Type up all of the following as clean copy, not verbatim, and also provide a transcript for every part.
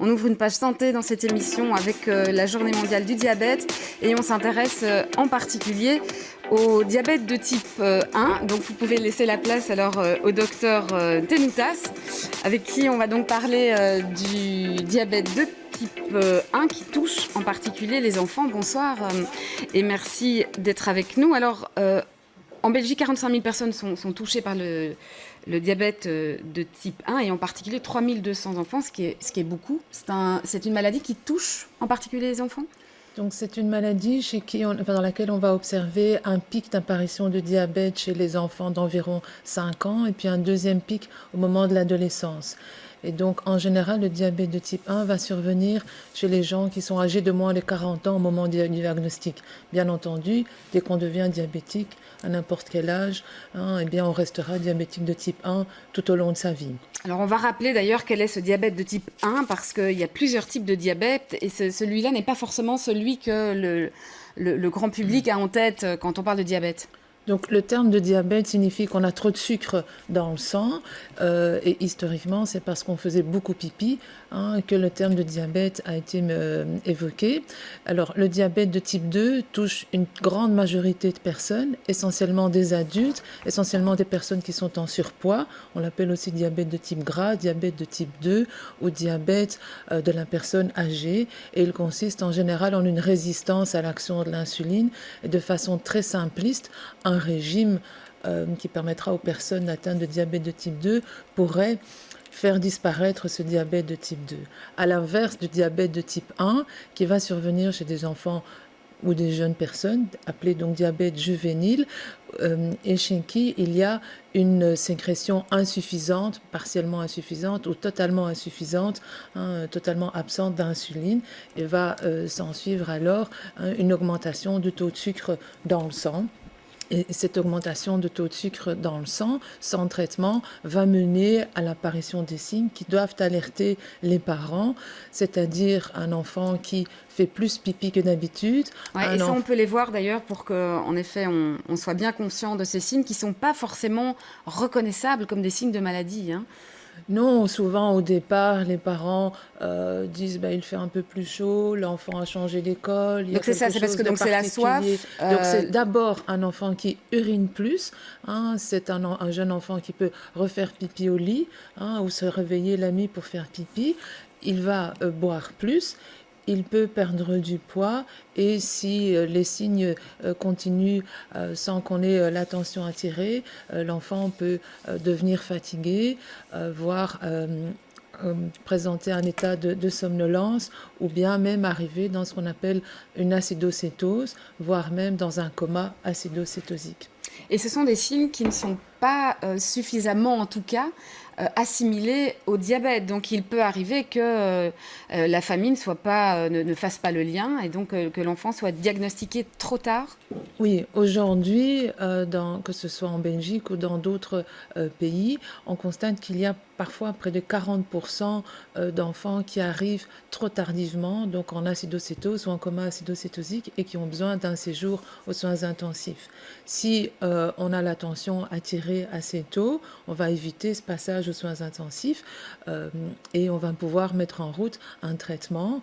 On ouvre une page santé dans cette émission avec la Journée mondiale du diabète et on s'intéresse en particulier au diabète de type 1. Donc vous pouvez laisser la place alors au docteur Tenoutas, avec qui on va donc parler du diabète de type 1 qui touche en particulier les enfants. Bonsoir et merci d'être avec nous. Alors, en Belgique, 45 000 personnes sont touchées par le diabète de type 1 et en particulier 3 200 enfants, ce qui est beaucoup. C'est une maladie qui touche en particulier les enfants ? Donc c'est une maladie dans laquelle on va observer un pic d'apparition de diabète chez les enfants d'environ 5 ans et puis un deuxième pic au moment de l'adolescence. Et donc, en général, le diabète de type 1 va survenir chez les gens qui sont âgés de moins de 40 ans au moment du diagnostic. Bien entendu, dès qu'on devient diabétique, à n'importe quel âge, eh bien, on restera diabétique de type 1 tout au long de sa vie. Alors, on va rappeler d'ailleurs quel est ce diabète de type 1 parce qu'il y a plusieurs types de diabète et celui-là n'est pas forcément celui que le grand public a en tête quand on parle de diabète. Donc le terme de diabète signifie qu'on a trop de sucre dans le sang et historiquement c'est parce qu'on faisait beaucoup pipi que le terme de diabète a été évoqué. Alors le diabète de type 2 touche une grande majorité de personnes, essentiellement des adultes, essentiellement des personnes qui sont en surpoids. On l'appelle aussi diabète de type gras, diabète de type 2 ou diabète de la personne âgée et il consiste en général en une résistance à l'action de l'insuline et de façon très simpliste. Un régime qui permettra aux personnes atteintes de diabète de type 2 pourrait faire disparaître ce diabète de type 2. À l'inverse du diabète de type 1 qui va survenir chez des enfants ou des jeunes personnes, appelé donc diabète juvénile, et chez qui il y a une sécrétion insuffisante, partiellement insuffisante ou totalement insuffisante, totalement absente d'insuline, et va s'en suivre alors une augmentation du taux de sucre dans le sang. Et cette augmentation de taux de sucre dans le sang, sans traitement, va mener à l'apparition des signes qui doivent alerter les parents, c'est-à-dire un enfant qui fait plus pipi que d'habitude. Ouais, et ça, on peut les voir d'ailleurs pour qu'en effet, on soit bien conscient de ces signes qui ne sont pas forcément reconnaissables comme des signes de maladie. Non, souvent au départ, les parents disent il fait un peu plus chaud, l'enfant a changé d'école. Donc c'est ça, c'est parce que donc c'est la soif. Donc c'est d'abord un enfant qui urine plus. C'est un jeune enfant qui peut refaire pipi au lit ou se réveiller la nuit pour faire pipi. Il va boire plus. Il peut perdre du poids et si les signes continuent sans qu'on ait l'attention attirée, l'enfant peut devenir fatigué, voire présenter un état de somnolence ou bien même arriver dans ce qu'on appelle une acidocétose, voire même dans un coma acidocétosique. Et ce sont des signes qui ne sont pas suffisamment, en tout cas, assimilés au diabète. Donc il peut arriver que la famille ne fasse pas le lien et donc que l'enfant soit diagnostiqué trop tard. Oui, aujourd'hui, que ce soit en Belgique ou dans d'autres pays, on constate qu'il y a parfois près de 40% d'enfants qui arrivent trop tardivement, donc en acidocétose ou en coma acidocétosique et qui ont besoin d'un séjour aux soins intensifs. Si on a l'attention attirée assez tôt, on va éviter ce passage aux soins intensifs et on va pouvoir mettre en route un traitement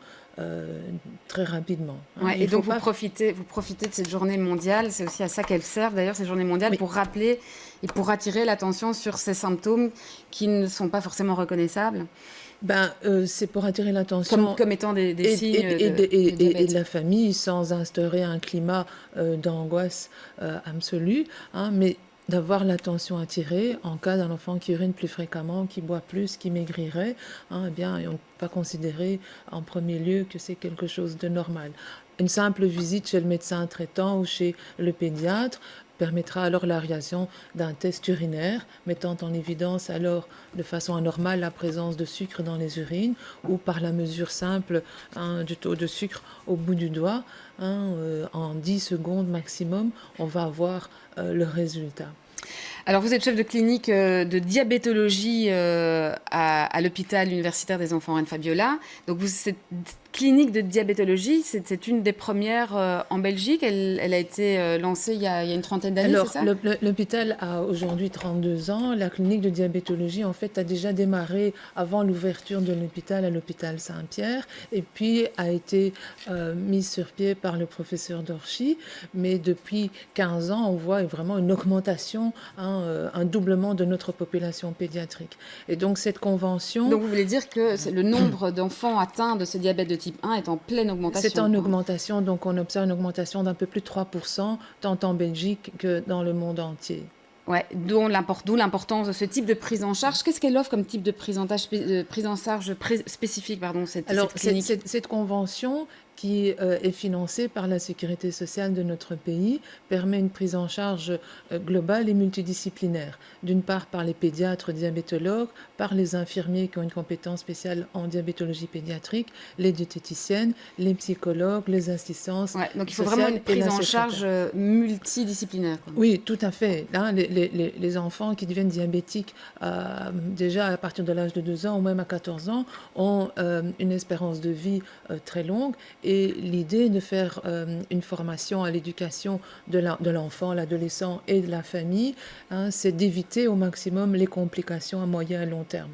très rapidement. Ouais, et donc vous profitez de cette journée mondiale, c'est aussi à ça qu'elle sert d'ailleurs, cette journée mondiale, pour rappeler et pour attirer l'attention sur ces symptômes qui ne sont pas forcément reconnaissables. C'est pour attirer l'attention comme étant des signes et de la famille sans instaurer un climat d'angoisse absolue, mais d'avoir l'attention attirée en cas d'un enfant qui urine plus fréquemment, qui boit plus, qui maigrirait, eh bien, on ne peut pas considérer en premier lieu que c'est quelque chose de normal. Une simple visite chez le médecin traitant ou chez le pédiatre permettra alors la réalisation d'un test urinaire, mettant en évidence alors de façon anormale la présence de sucre dans les urines ou par la mesure simple du taux de sucre au bout du doigt. En 10 secondes maximum, on va avoir le résultat. Alors, vous êtes chef de clinique de diabétologie à l'hôpital universitaire des enfants Reine Fabiola. Donc, cette clinique de diabétologie, c'est une des premières en Belgique. Elle a été lancée il y a une trentaine d'années, c'est ça? L'hôpital a aujourd'hui 32 ans. La clinique de diabétologie, en fait, a déjà démarré avant l'ouverture de l'hôpital à l'hôpital Saint-Pierre et puis a été mise sur pied par le professeur Dorchy. Mais depuis 15 ans, on voit vraiment une augmentation, un doublement de notre population pédiatrique. Et donc, cette convention... Donc, vous voulez dire que le nombre d'enfants atteints de ce diabète de type 1 est en pleine augmentation? C'est en augmentation, donc on observe une augmentation d'un peu plus de 3%, tant en Belgique que dans le monde entier. Ouais, d'où l'importance de ce type de prise en charge. Qu'est-ce qu'elle offre comme type de prise en charge spécifique, cette clinique? Cette convention qui est financée par la sécurité sociale de notre pays, permet une prise en charge globale et multidisciplinaire. D'une part par les pédiatres diabétologues, par les infirmiers qui ont une compétence spéciale en diabétologie pédiatrique, les diététiciennes, les psychologues, les assistances. Ouais, donc il faut vraiment une prise en charge multidisciplinaire, quoi. Oui, tout à fait. Là, les enfants qui deviennent diabétiques déjà à partir de l'âge de 2 ans ou même à 14 ans ont une espérance de vie très longue. Et l'idée de faire une formation à l'éducation de l'enfant, l'adolescent et de la famille, c'est d'éviter au maximum les complications à moyen et long terme.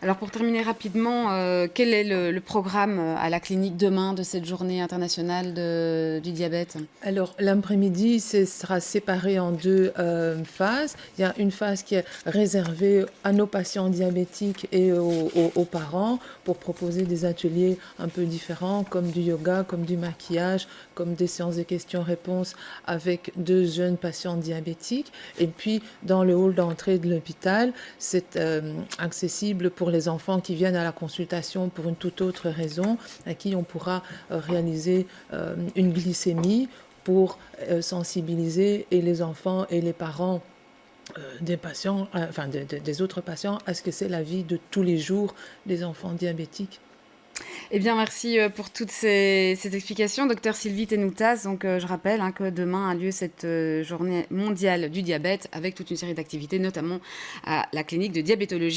Alors pour terminer rapidement, quel est le programme à la clinique demain de cette journée internationale du diabète? Alors l'après-midi sera séparé en 2 phases. Il y a une phase qui est réservée à nos patients diabétiques et aux parents pour proposer des ateliers un peu différents comme du yoga, comme du maquillage, comme des séances de questions-réponses avec 2 jeunes patients diabétiques. Et puis dans le hall d'entrée de l'hôpital, c'est accessible pour les enfants qui viennent à la consultation pour une toute autre raison, à qui on pourra réaliser une glycémie pour sensibiliser et les enfants et les parents des patients, des autres patients, à ce que c'est la vie de tous les jours des enfants diabétiques. Eh bien, merci pour toutes ces explications, docteur Sylvie Tenoutas. Donc, je rappelle que demain a lieu cette journée mondiale du diabète avec toute une série d'activités, notamment à la clinique de diabétologie.